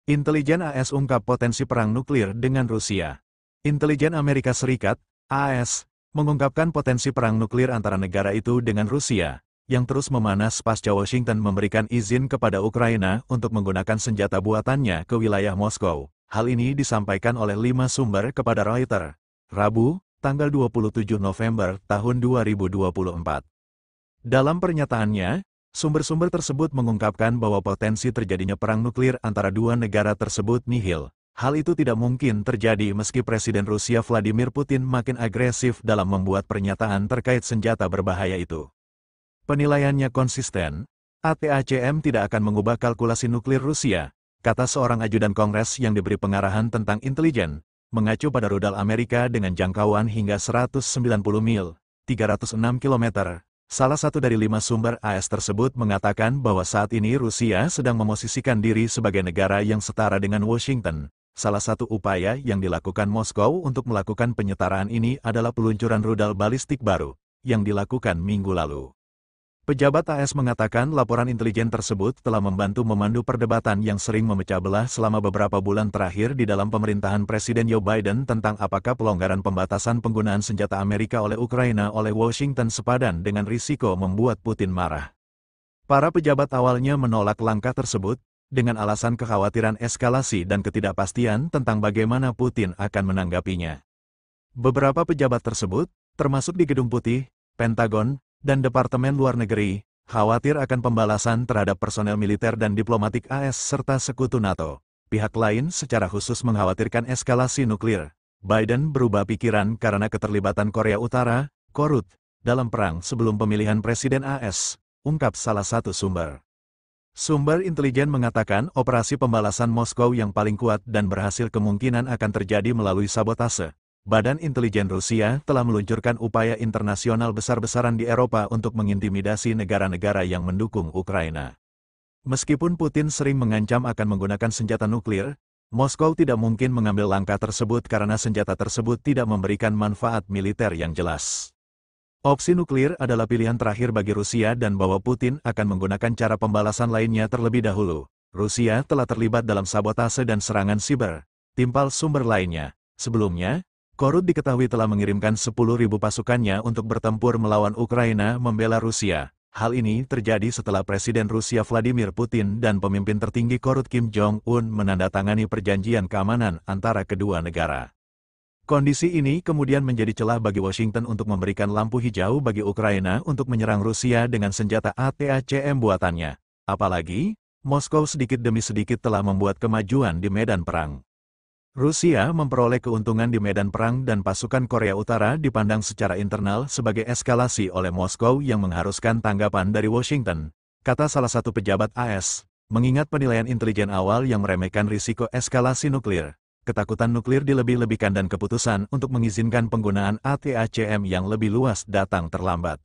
Intelijen AS ungkap potensi perang nuklir dengan Rusia. Intelijen Amerika Serikat, AS, mengungkapkan potensi perang nuklir antara negara itu dengan Rusia, yang terus memanas pasca Washington memberikan izin kepada Ukraina untuk menggunakan senjata buatannya ke wilayah Moskow. Hal ini disampaikan oleh 5 sumber kepada Reuters, Rabu, tanggal 27 November tahun 2024. Dalam pernyataannya, sumber-sumber tersebut mengungkapkan bahwa potensi terjadinya perang nuklir antara dua negara tersebut nihil. Hal itu tidak mungkin terjadi meski Presiden Rusia Vladimir Putin makin agresif dalam membuat pernyataan terkait senjata berbahaya itu. Penilaiannya konsisten, ATACM tidak akan mengubah kalkulasi nuklir Rusia, kata seorang ajudan Kongres yang diberi pengarahan tentang intelijen, mengacu pada rudal Amerika dengan jangkauan hingga 190 mil, 306 km. Salah satu dari 5 sumber AS tersebut mengatakan bahwa saat ini Rusia sedang memosisikan diri sebagai negara yang setara dengan Washington. Salah satu upaya yang dilakukan Moskow untuk melakukan penyetaraan ini adalah peluncuran rudal balistik baru, yang dilakukan minggu lalu. Pejabat AS mengatakan laporan intelijen tersebut telah membantu memandu perdebatan yang sering memecah belah selama beberapa bulan terakhir di dalam pemerintahan Presiden Joe Biden tentang apakah pelonggaran pembatasan penggunaan senjata Amerika oleh Ukraina oleh Washington sepadan dengan risiko membuat Putin marah. Para pejabat awalnya menolak langkah tersebut, dengan alasan kekhawatiran eskalasi dan ketidakpastian tentang bagaimana Putin akan menanggapinya. Beberapa pejabat tersebut, termasuk di Gedung Putih, Pentagon, dan Departemen Luar Negeri, khawatir akan pembalasan terhadap personel militer dan diplomatik AS serta sekutu NATO. Pihak lain secara khusus mengkhawatirkan eskalasi nuklir. Biden berubah pikiran karena keterlibatan Korea Utara, Korut, dalam perang sebelum pemilihan Presiden AS, ungkap salah satu sumber. Sumber intelijen mengatakan operasi pembalasan Moskow yang paling kuat dan berhasil kemungkinan akan terjadi melalui sabotase. Badan Intelijen Rusia telah meluncurkan upaya internasional besar-besaran di Eropa untuk mengintimidasi negara-negara yang mendukung Ukraina. Meskipun Putin sering mengancam akan menggunakan senjata nuklir, Moskow tidak mungkin mengambil langkah tersebut karena senjata tersebut tidak memberikan manfaat militer yang jelas. Opsi nuklir adalah pilihan terakhir bagi Rusia dan bahwa Putin akan menggunakan cara pembalasan lainnya terlebih dahulu. Rusia telah terlibat dalam sabotase dan serangan siber, timpal sumber lainnya. Sebelumnya, Korut diketahui telah mengirimkan 10.000 pasukannya untuk bertempur melawan Ukraina membela Rusia. Hal ini terjadi setelah Presiden Rusia Vladimir Putin dan pemimpin tertinggi Korut Kim Jong-un menandatangani perjanjian keamanan antara kedua negara. Kondisi ini kemudian menjadi celah bagi Washington untuk memberikan lampu hijau bagi Ukraina untuk menyerang Rusia dengan senjata ATACM buatannya. Apalagi, Moskow sedikit demi sedikit telah membuat kemajuan di medan perang. Rusia memperoleh keuntungan di medan perang dan pasukan Korea Utara dipandang secara internal sebagai eskalasi oleh Moskow yang mengharuskan tanggapan dari Washington, kata salah satu pejabat AS, mengingat penilaian intelijen awal yang meremehkan risiko eskalasi nuklir, ketakutan nuklir dilebih-lebihkan dan keputusan untuk mengizinkan penggunaan ATACM yang lebih luas datang terlambat.